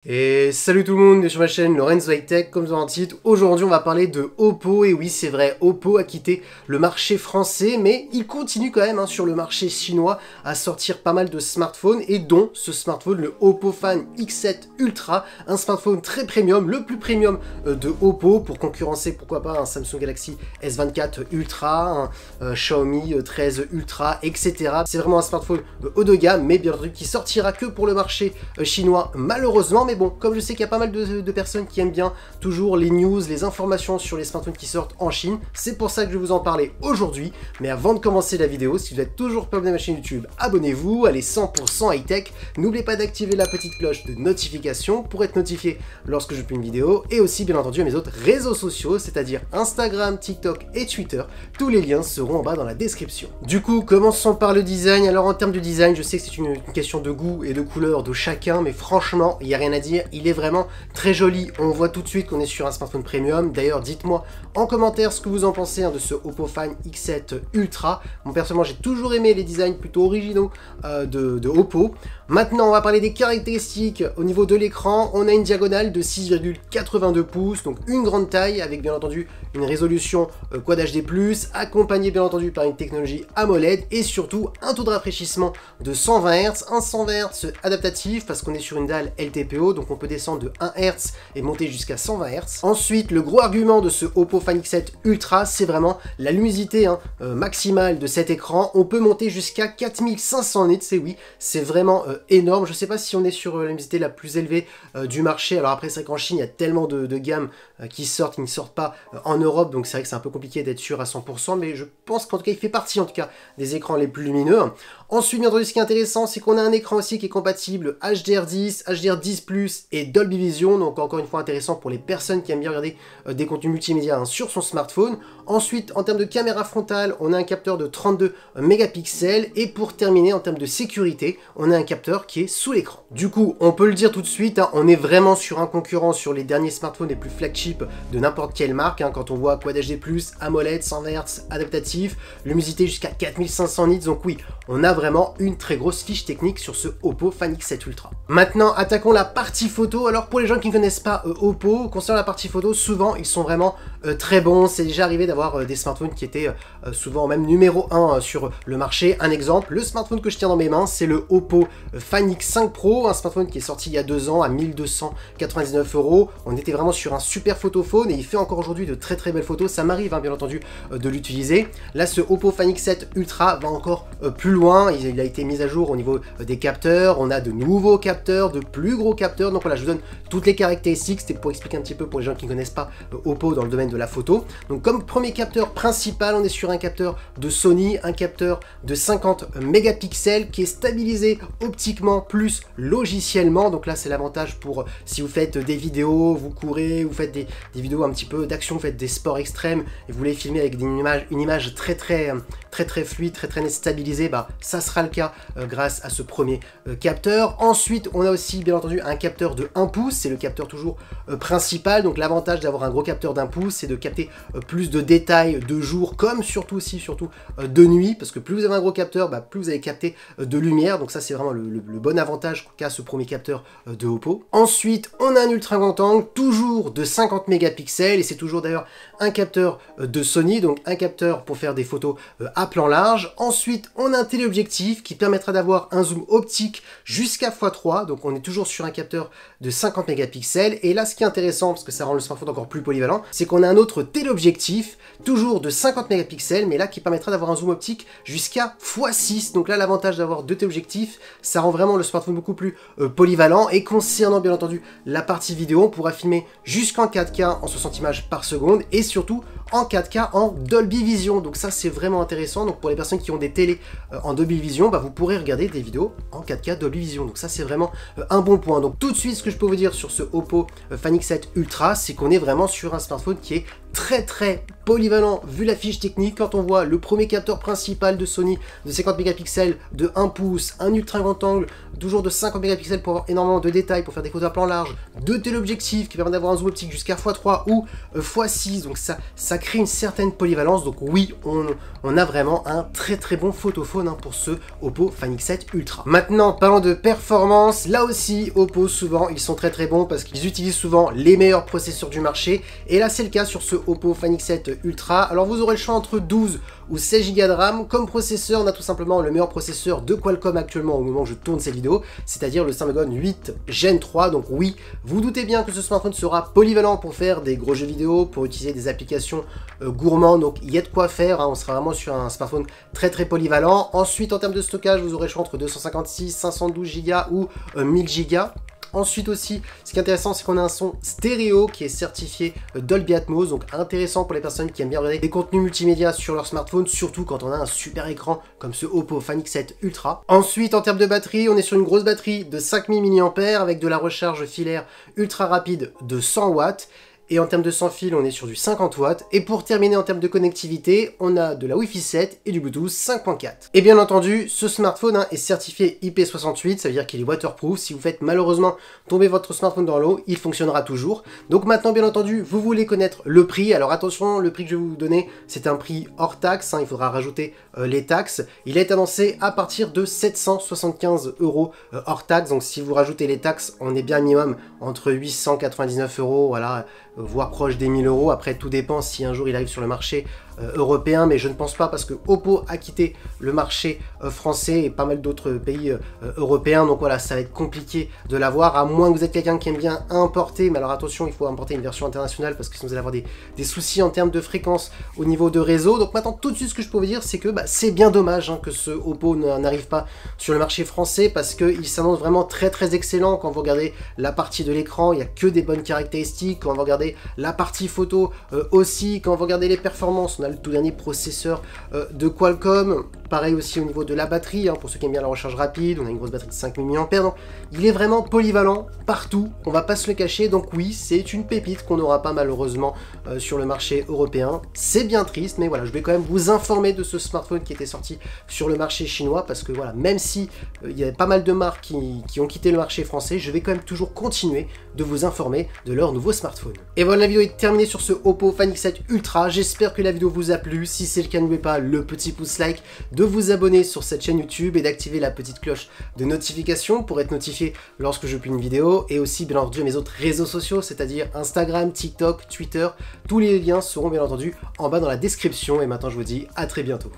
Et salut tout le monde, sur ma chaîne Lorenzo High Tech, comme dans le titre. Aujourd'hui on va parler de Oppo, et oui c'est vrai, Oppo a quitté le marché français, mais il continue quand même sur le marché chinois à sortir pas mal de smartphones, et dont ce smartphone, le Oppo Find X7 Ultra, un smartphone très premium, le plus premium de Oppo, pour concurrencer pourquoi pas un Samsung Galaxy S24 Ultra, un Xiaomi 13 Ultra, etc. C'est vraiment un smartphone haut de gamme, mais bien entendu qui sortira que pour le marché chinois malheureusement. Mais bon, comme je sais qu'il y a pas mal de personnes qui aiment bien toujours les news, les informations sur les smartphones qui sortent en Chine, c'est pour ça que je vais vous en parler aujourd'hui. Mais avant de commencer la vidéo, si vous n'êtes toujours pas abonné à ma chaîne YouTube, abonnez-vous, allez 100% high-tech. N'oubliez pas d'activer la petite cloche de notification pour être notifié lorsque je publie une vidéo, et aussi bien entendu à mes autres réseaux sociaux, c'est-à-dire Instagram, TikTok et Twitter. Tous les liens seront en bas dans la description. Du coup, commençons par le design. Alors en termes de design, je sais que c'est une question de goût et de couleur de chacun, mais franchement, il n'y a rien à dire, il est vraiment très joli. On voit tout de suite qu'on est sur un smartphone premium. D'ailleurs, dites-moi en commentaire ce que vous en pensez de ce Oppo Find X7 Ultra. Moi personnellement, j'ai toujours aimé les designs plutôt originaux de Oppo. Maintenant, on va parler des caractéristiques. Au niveau de l'écran, on a une diagonale de 6,82 pouces, donc une grande taille avec bien entendu une résolution Quad HD+, accompagnée bien entendu par une technologie AMOLED et surtout un taux de rafraîchissement de 120 Hz, un 120 Hz adaptatif parce qu'on est sur une dalle LTPO, donc on peut descendre de 1 Hz et monter jusqu'à 120 Hz. Ensuite, le gros argument de ce Oppo Find X7 Ultra, c'est vraiment la luminosité maximale de cet écran. On peut monter jusqu'à 4500 nits, c'est oui, c'est vraiment énorme. Je sais pas si on est sur la luminosité la plus élevée du marché. Alors après, c'est vrai qu'en Chine, il y a tellement de gammes qui sortent, qui ne sortent pas en Europe, donc c'est vrai que c'est un peu compliqué d'être sûr à 100%, mais je pense qu'en tout cas, il fait partie en tout cas des écrans les plus lumineux. Ensuite, bien entendu, ce qui est intéressant, c'est qu'on a un écran aussi qui est compatible HDR10, HDR10+, et Dolby Vision, donc encore une fois intéressant pour les personnes qui aiment bien regarder des contenus multimédia sur son smartphone. Ensuite, en termes de caméra frontale, on a un capteur de 32 mégapixels, et pour terminer, en termes de sécurité, on a un capteur qui est sous l'écran. Du coup, on peut le dire tout de suite, on est vraiment sur un concurrent sur les derniers smartphones les plus flagship de n'importe quelle marque, quand on voit Quad HD+, AMOLED, 120 Hz adaptatif, luminosité jusqu'à 4500 nits, donc oui, on a vraiment une très grosse fiche technique sur ce Oppo Find X7 Ultra. Maintenant, attaquons la partie photo. Alors pour les gens qui ne connaissent pas Oppo, concernant la partie photo, souvent ils sont vraiment très bons. C'est déjà arrivé d'avoir des smartphones qui étaient souvent même numéro 1 sur le marché. Un exemple, le smartphone que je tiens dans mes mains, c'est le Oppo Find X5 Pro, un smartphone qui est sorti il y a 2 ans à 1299 €. On était vraiment sur un super photophone et il fait encore aujourd'hui de très très belles photos. Ça m'arrive bien entendu de l'utiliser. Là, ce Oppo Find X7 Ultra va encore plus loin. Il a été mis à jour au niveau des capteurs. On a de nouveaux capteurs, de plus gros capteurs. Donc voilà, je vous donne toutes les caractéristiques. C'était pour expliquer un petit peu pour les gens qui ne connaissent pas Oppo dans le domaine de la photo. Donc comme premier capteur principal, on est sur un capteur de Sony, un capteur de 50 mégapixels qui est stabilisé optiquement plus logiciellement. Donc là, c'est l'avantage pour si vous faites des vidéos, vous courez, vous faites des vidéos un petit peu d'action, vous faites des sports extrêmes et vous voulez filmer avec une image très fluide, très stabilisée, bah ça sera le cas grâce à ce premier capteur. Ensuite, on a aussi bien entendu un capteur de 1 pouce, c'est le capteur toujours principal. Donc l'avantage d'avoir un gros capteur d'1 pouce, c'est de capter plus de détails de jour, comme surtout de nuit, parce que plus vous avez un gros capteur, bah, plus vous allez capter de lumière. Donc ça, c'est vraiment le bon avantage qu'a ce premier capteur de Oppo. Ensuite, on a un ultra grand angle, toujours de 50 mégapixels, et c'est toujours d'ailleurs un capteur de Sony, donc un capteur pour faire des photos à plan large. Ensuite, on a un téléobjectif qui permettra d'avoir un zoom optique jusqu'à x3, donc on est toujours sur un capteur de 50 mégapixels. Et là, ce qui est intéressant, parce que ça rend le smartphone encore plus polyvalent, c'est qu'on a un autre téléobjectif, toujours de 50 mégapixels, mais là qui permettra d'avoir un zoom optique jusqu'à x6. Donc là, l'avantage d'avoir deux téléobjectifs, ça rend vraiment le smartphone beaucoup plus polyvalent. Et concernant bien entendu la partie vidéo, on pourra filmer jusqu'en 4K en 60 images par seconde, et surtout en 4K en Dolby Vision. Donc ça, c'est vraiment intéressant. Donc pour les personnes qui ont des télés en Dolby Vision, bah, vous pourrez regarder des vidéos en 4K Dolby Vision. Donc ça, c'est vraiment un bon point. Donc tout de suite, ce que je peux vous dire sur ce Oppo Find X7 Ultra, c'est qu'on est vraiment sur un smartphone qui est très polyvalent vu la fiche technique. Quand on voit le premier capteur principal de Sony de 50 mégapixels de 1 pouce, un ultra grand angle toujours de 50 mégapixels pour avoir énormément de détails, pour faire des photos à plan large, deux téléobjectifs qui permettent d'avoir un zoom optique jusqu'à x3 ou x6, donc ça crée une certaine polyvalence. Donc oui, on a vraiment un très bon photophone hein, pour ce Oppo Find X7 Ultra. Maintenant, parlant de performance, là aussi, Oppo, souvent, ils sont très bons parce qu'ils utilisent souvent les meilleurs processeurs du marché. Et là, c'est le cas sur ce Oppo Find X7 Ultra. Alors, vous aurez le choix entre 12 ou 16 Go de RAM. Comme processeur, on a tout simplement le meilleur processeur de Qualcomm actuellement au moment où je tourne cette vidéo, c'est-à-dire le Snapdragon 8 Gen 3. Donc oui, vous doutez bien que ce smartphone sera polyvalent pour faire des gros jeux vidéo, pour utiliser des applications gourmandes, donc il y a de quoi faire, hein. On sera vraiment sur un smartphone très polyvalent. Ensuite, en termes de stockage, vous aurez le choix entre 256, 512 Go ou 1000 Go. Ensuite aussi, ce qui est intéressant, c'est qu'on a un son stéréo qui est certifié Dolby Atmos, donc intéressant pour les personnes qui aiment bien regarder des contenus multimédia sur leur smartphone, surtout quand on a un super écran comme ce Oppo Find X7 Ultra. Ensuite, en termes de batterie, on est sur une grosse batterie de 5000 mAh avec de la recharge filaire ultra rapide de 100 watts. Et en termes de sans fil, on est sur du 50 watts. Et pour terminer en termes de connectivité, on a de la Wi-Fi 7 et du Bluetooth 5.4. Et bien entendu, ce smartphone hein, est certifié IP68, ça veut dire qu'il est waterproof. Si vous faites malheureusement tomber votre smartphone dans l'eau, il fonctionnera toujours. Donc maintenant, bien entendu, vous voulez connaître le prix. Alors attention, le prix que je vais vous donner, c'est un prix hors taxe. Hein, il faudra rajouter les taxes. Il est annoncé à partir de 775 € hors taxe. Donc si vous rajoutez les taxes, on est bien minimum entre 899 €, voilà, voire proche des 1000 €. Après, tout dépend si un jour il arrive sur le marché européen, mais je ne pense pas parce que Oppo a quitté le marché français et pas mal d'autres pays européens. Donc voilà, ça va être compliqué de l'avoir, à moins que vous êtes quelqu'un qui aime bien importer. Mais alors attention, il faut importer une version internationale parce que sinon vous allez avoir des soucis en termes de fréquence au niveau de réseau. Donc maintenant, tout de suite, ce que je peux vous dire, c'est que c'est bien dommage hein, que ce Oppo n'arrive pas sur le marché français parce qu'il s'annonce vraiment très excellent. Quand vous regardez la partie de l'écran, il n'y a que des bonnes caractéristiques. Quand vous regardez la partie photo aussi, quand vous regardez les performances, on a le tout dernier processeur de Qualcomm. Pareil aussi au niveau de la batterie, hein, pour ceux qui aiment bien la recharge rapide, on a une grosse batterie de 5000 mAh, donc il est vraiment polyvalent partout, on va pas se le cacher. Donc oui, c'est une pépite qu'on n'aura pas malheureusement sur le marché européen. C'est bien triste, mais voilà, je vais quand même vous informer de ce smartphone qui était sorti sur le marché chinois, parce que voilà, même si il y a pas mal de marques qui ont quitté le marché français, je vais quand même toujours continuer de vous informer de leur nouveau smartphone. Et voilà, la vidéo est terminée sur ce Oppo Find X7 Ultra. J'espère que la vidéo vous a plu. Si c'est le cas, n'oubliez pas le petit pouce like, de vous abonner sur cette chaîne YouTube et d'activer la petite cloche de notification pour être notifié lorsque je publie une vidéo, et aussi bien entendu mes autres réseaux sociaux, c'est-à-dire Instagram, TikTok, Twitter. Tous les liens seront bien entendu en bas dans la description. Et maintenant, je vous dis à très bientôt.